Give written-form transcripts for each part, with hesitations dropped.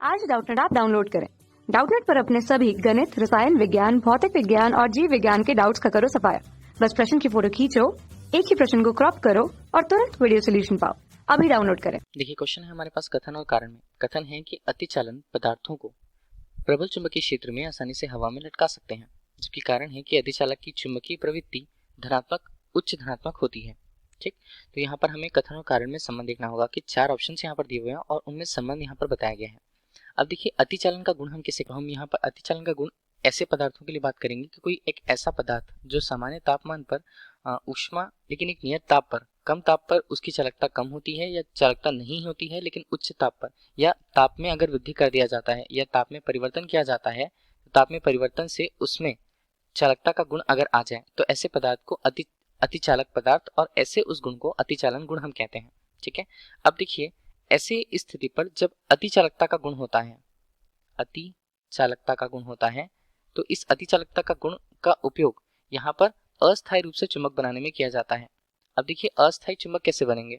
आज Doubtnut app download करें। Doubtnut पर अपने सभी गणित, रसायन विज्ञान, भौतिक विज्ञान और जीव विज्ञान के डाउट्स का करो सफाया। बस प्रश्न की फोटो खींचो, एक ही प्रश्न को क्रॉप करो और तुरंत वीडियो सोल्यूशन पाओ। अभी डाउनलोड करें। देखिए, क्वेश्चन है हमारे पास कथन और कारण में। कथन है कि अतिचालन पदार्थों को प्रबल चुंबकीय क्षेत्र में आसानी से हवा में लटका सकते हैं, जबकि कारण है कि अतिचालक की चुंबकीय प्रवृत्ति धनात्मक उच्च धनात्मक होती है। ठीक, तो यहाँ पर हमें कथन और कारण में संबंध देखना होगा कि चार ऑप्शन यहाँ पर दिए हुए हैं और उनमें संबंध यहाँ पर बताया गया है। अब देखिए, अतिचालन का गुण हम किसे, हम यहाँ पर अतिचालन का गुण ऐसे पदार्थों के लिए बात करेंगे कि कोई एक ऐसा पदार्थ जो सामान्य तापमान पर ऊष्मा लेकिन एक नियत ताप पर, कम ताप पर उसकी चालकता कम होती है या चालकता नहीं होती है, लेकिन उच्च ताप पर या ताप में अगर वृद्धि कर दिया जाता है या ताप में परिवर्तन किया जाता है, तो ताप में परिवर्तन से उसमें चालकता का गुण अगर आ जाए तो ऐसे पदार्थ को अतिचालक पदार्थ और ऐसे उस गुण को अतिचालन गुण हम कहते हैं। ठीक है, अब देखिए, ऐसे स्थिति पर जब अतिचालकता का गुण होता है, अतिचालकता का गुण होता है, तो इस अतिचालकता का गुण का उपयोग यहाँ पर अस्थायी रूप से चुंबक बनाने में किया जाता है। अब देखिए, अस्थायी चुंबक कैसे बनेंगे।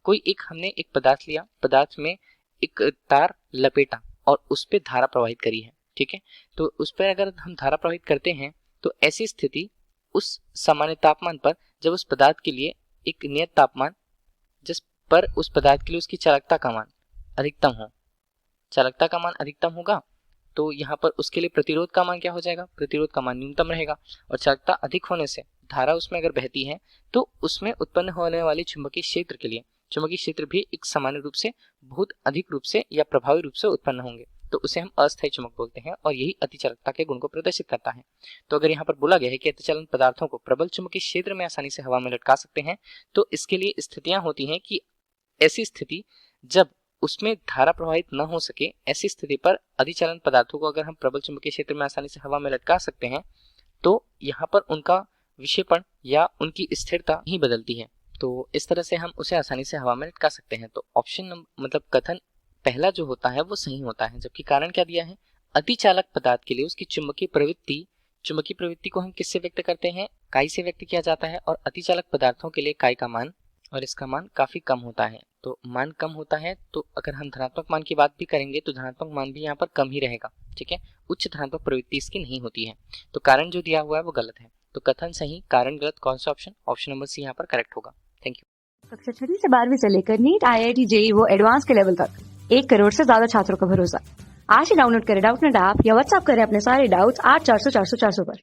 कोई एक हमने एक पदार्थ लिया, पदार्थ में एक तार लपेटा और उस पर धारा प्रवाहित करी है। ठीक है, तो उस पर अगर हम धारा प्रवाहित करते हैं तो ऐसी स्थिति उस सामान्य तापमान पर जब उस पदार्थ के लिए एक नियत तापमान जिस पर उस पदार्थ के लिए उसकी चालकता का मान अधिकतम हो, चालकता का मान अधिकतम होगा तो यहाँ पर उसके लिए प्रतिरोध का मान क्या हो जाएगा, प्रतिरोध का मान न्यूनतम रहेगा। और चालकता अधिक होने से धारा उसमें अगर बहती है तो उसमें उत्पन्न होने वाले चुंबकीय क्षेत्र के लिए चुंबकीय क्षेत्र भी एक सामान्य रूप से बहुत अधिक रूप से या प्रभावी रूप से उत्पन्न होंगे, तो उसे हम अस्थायी चुंबक बोलते हैं और यही अतिचालकता के गुण को प्रदर्शित करता है। तो अगर यहाँ पर बोला गया है कि अतिचालन पदार्थों को प्रबल चुंबकीय क्षेत्र में आसानी से हवा में लटका सकते हैं, तो इसके लिए स्थितियां होती हैं कि ऐसी स्थिति जब उसमें धारा प्रवाहित न हो सके, ऐसी स्थिति पर अतिचालन पदार्थों को अगर हम प्रबल चुंबकीय क्षेत्र में आसानी से हवा में लटका सकते हैं तो यहाँ पर उनका विक्षेपण या उनकी स्थिरता ही बदलती है। तो इस तरह से हम उसे आसानी से हवा में लटका सकते हैं। तो ऑप्शन मतलब कथन पहला जो होता है वो सही होता है। जबकि कारण क्या दिया है, अतिचालक पदार्थ के लिए उसकी चुंबकीय प्रवृत्ति को हम किससे व्यक्त करते हैं, काई से व्यक्त किया जाता है, और अतिचालक पदार्थों के लिए काई का मान और इसका मान काफी कम होता है। तो मान कम होता है तो अगर हम धनात्मक मान की बात भी करेंगे तो धनात्मक मान भी यहाँ पर कम ही रहेगा। ठीक है, उच्च धनात्मक प्रवृत्ति इसकी नहीं होती है। तो कारण जो दिया हुआ है वो गलत है। तो कथन सही, कारण गलत, कौन सा ऑप्शन, ऑप्शन नंबर सी यहाँ पर करेक्ट होगा। Thank you. कक्षा 6 से 12वीं से लेकर नीट, IIT, JEE वो एडवांस के लेवल तक 1 करोड़ से ज्यादा छात्रों का भरोसा। आज ही डाउनलोड करें डाउटनेट ऐप या व्हाट्सएप करें अपने सारे डाउट्स 8400 400 400 पर।